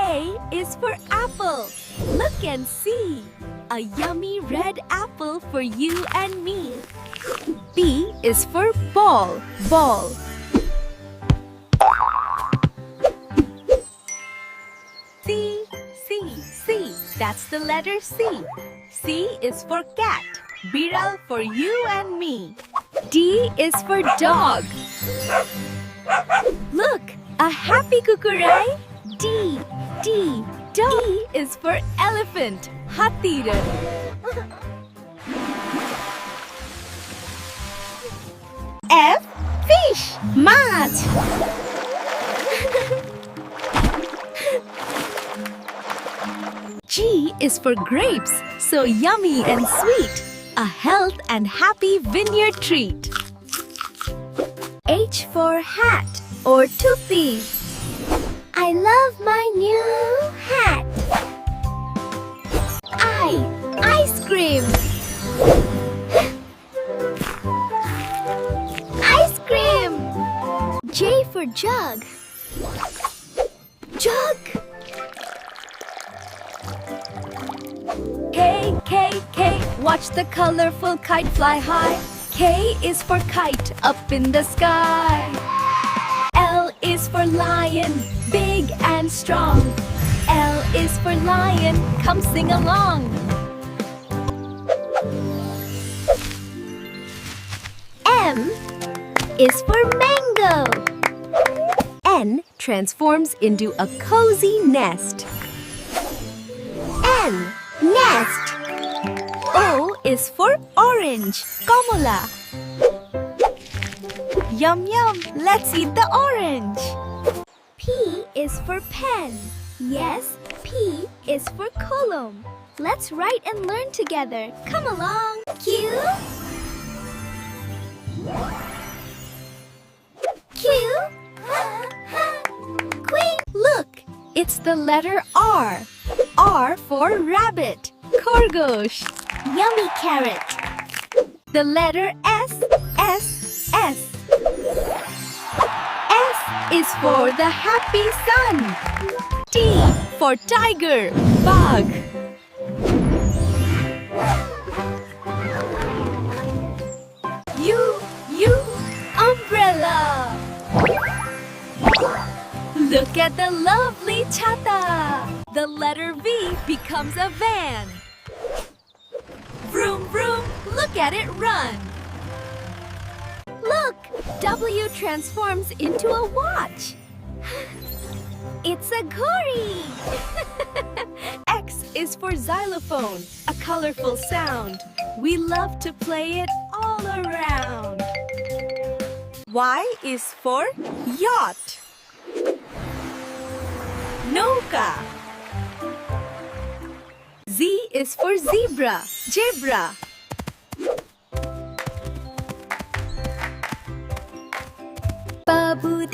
A is for apple. Look and see. A yummy red apple for you and me. B is for ball. Ball. C. That's the letter C. C is for cat. Biral for you and me. D is for dog. Look, a happy kukurai. D. Dog. E is for elephant. Hatira. F. Fish. Mach. G is for grapes, so yummy and sweet. A health and happy vineyard treat. H for hat or toopy. I love my new hat. I. Ice cream. Ice cream. J for jug. Jug. K, watch the colorful kite fly high. K is for kite up in the sky. L is for lion, big and strong. L is for lion, come sing along. M is for mango. N transforms into a cozy nest. N, nest. O is for orange, Kamala. Yum yum, let's eat the orange. P is for pen. Yes, P is for column. Let's write and learn together. Come along. Q. Queen. Look, it's the letter R. R for rabbit. Khorgosh. Yummy carrot. The letter S. S is for the happy sun. T for tiger. Bug. U, umbrella. Look at the lovely chata. The letter V becomes a van. Vroom, vroom, look at it run. Look, W transforms into a watch. It's a ghori. X is for xylophone, a colorful sound. We love to play it all around. Y is for yacht. Noka. Z is for zebra. Babu